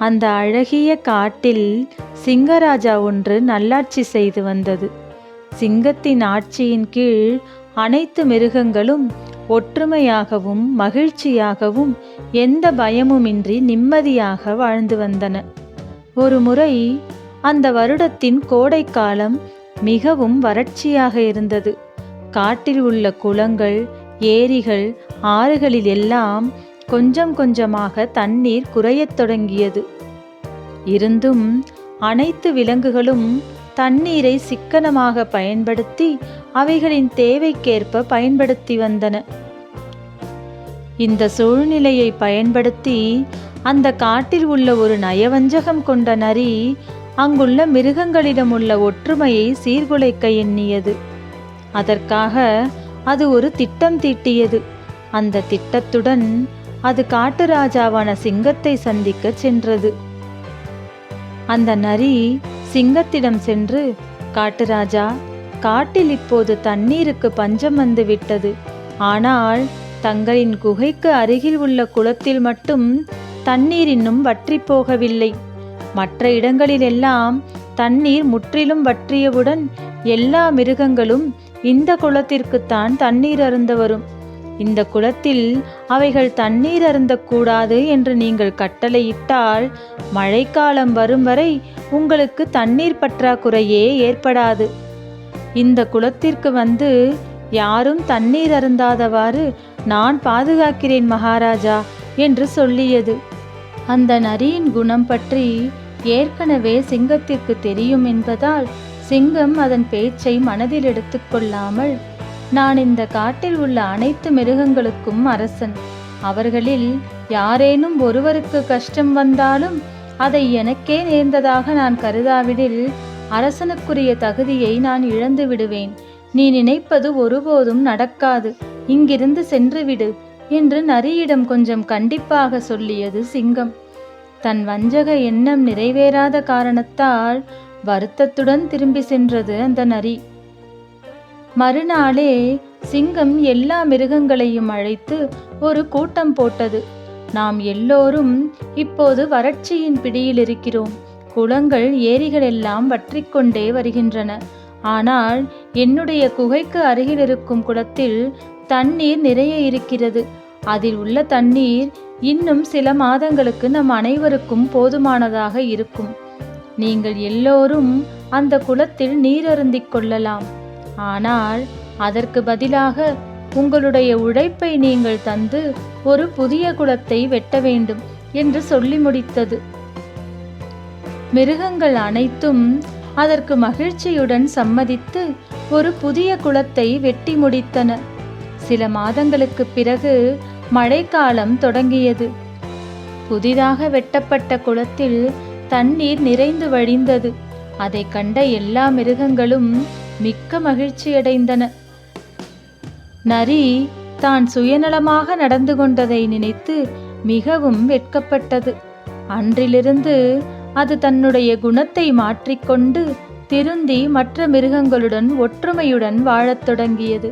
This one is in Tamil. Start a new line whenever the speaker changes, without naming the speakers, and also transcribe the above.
அந்த அழகிய காட்டில் சிங்கராஜா ஒன்று நல்லாட்சி செய்து வந்தது. சிங்கத்தின் ஆட்சியின் கீழ் அனைத்து மிருகங்களும் ஒற்றுமையாகவும் மகிழ்ச்சியாகவும் எந்த பயமுமின்றி நிம்மதியாக வாழ்ந்து வந்தன. ஒரு முறை அந்த வருடத்தின் கோடைக்காலம் மிகவும் வறட்சியாக இருந்தது. காட்டில் உள்ள குளங்கள், ஏரிகள், ஆறுகளில் எல்லாம் கொஞ்சம் கொஞ்சமாக தண்ணீர் குறையத் தொடங்கியது. இருந்தும் அனைத்து விலங்குகளும் தண்ணீரை சிக்கனமாக பயன்படுத்தி அவைகளின் தேவைக்கேற்ப பயன்படுத்தி வந்தன. இந்த சூழ்நிலையை பயன்படுத்தி அந்த காட்டில் உள்ள ஒரு நயவஞ்சகம் கொண்ட நரி அங்குள்ள மிருகங்களிடம் உள்ள ஒற்றுமையை சீர்குலைக்க எண்ணியது. அதற்காக அது ஒரு திட்டம் தீட்டியது. அந்த திட்டத்துடன் அது காட்டு ராஜாவான சிங்கத்தை சந்திக்க சென்றது. அந்த நரி சிங்கத்திடம் சென்று, காட்டு ராஜா, காட்டில் இப்போது தண்ணீருக்கு பஞ்சம் வந்து விட்டது. ஆனால் தங்களின் குகைக்கு அருகில் உள்ள குளத்தில் மட்டும் தண்ணீர் இன்னும் வற்றி போகவில்லை. மற்ற இடங்களிலெல்லாம் தண்ணீர் முற்றிலும் வற்றியவுடன் எல்லா மிருகங்களும் இந்த குளத்திற்குத்தான் தண்ணீர் அருந்த வரும். இந்த குளத்தில் அவைகள் தண்ணீர் அருந்தக்கூடாது என்று நீங்கள் கட்டளையிட்டால் மழைக்காலம் வரும் வரை உங்களுக்கு தண்ணீர் பற்றாக்குறையே ஏற்படாது. இந்த குளத்திற்கு வந்து யாரும் தண்ணீர் அருந்தாதவாறு நான் பாதுகாக்கிறேன் மகாராஜா என்று சொல்லியது. அந்த நரியின் குணம் பற்றி ஏற்கனவே சிங்கத்திற்கு தெரியும் என்பதால் சிங்கம் அதன் பேச்சை மனதில் எடுத்துக்கொள்ளாமல், நான் இந்த காட்டில் உள்ள அனைத்து மிருகங்களுக்கும் அரசன். அவர்களில் யாரேனும் ஒருவருக்கு கஷ்டம் வந்தாலும் அதை எனக்கே நேர்ந்ததாக நான் கருதாவிடில் அரசனுக்குரிய தகுதியை நான் இழந்து விடுவேன். நீ நினைப்பது ஒருபோதும் நடக்காது. இங்கிருந்து சென்றுவிடு என்று நரியிடம் கொஞ்சம் கண்டிப்பாக சொல்லியது சிங்கம். தன் வஞ்சக எண்ணம் நிறைவேறாத காரணத்தால் வருத்தத்துடன் திரும்பி சென்றது அந்த நரி. மறுநாளே சிங்கம் எல்லா மிருகங்களையும் அழைத்து ஒரு கூட்டம் போட்டது. நாம் எல்லோரும் இப்போது வறட்சியின் பிடியில் இருக்கிறோம். குளங்கள், ஏரிகள் எல்லாம் வற்றிக்கொண்டே வருகின்றன. ஆனால் என்னுடைய குகைக்கு அருகில் இருக்கும் குளத்தில் தண்ணீர் நிறைய இருக்கிறது. அதில் உள்ள தண்ணீர் இன்னும் சில மாதங்களுக்கு நம் அனைவருக்கும் போதுமானதாக இருக்கும். நீங்கள் எல்லோரும் அந்த குளத்தில் நீர் அருந்திக் கொள்ளலாம். ஆனால் அதற்கு பதிலாக உங்களுடைய உழைப்பை நீங்கள் தந்து ஒரு புதிய குளத்தை வெட்ட வேண்டும் என்று சொல்லி முடித்தது. மிருகங்கள் அனைத்தும் அதற்கு மகிழ்ச்சியுடன் சம்மதித்து ஒரு புதிய குளத்தை வெட்டி முடித்தன. சில மாதங்களுக்கு பிறகு மழைக்காலம் தொடங்கியது. புதிதாக வெட்டப்பட்ட குளத்தில் தண்ணீர் நிறைந்து வழிந்தது. அதை கண்ட எல்லா மிருகங்களும் மிக்க மகிழ்ச்சியடைந்தன. நரி தான் சுயநலமாக நடந்து கொண்டதை நினைத்து மிகவும் வெட்கப்பட்டது. அன்றிலிருந்து அது தன்னுடைய குணத்தை மாற்றிக்கொண்டு திருந்தி மற்ற மிருகங்களுடன் ஒற்றுமையுடன் வாழத் தொடங்கியது.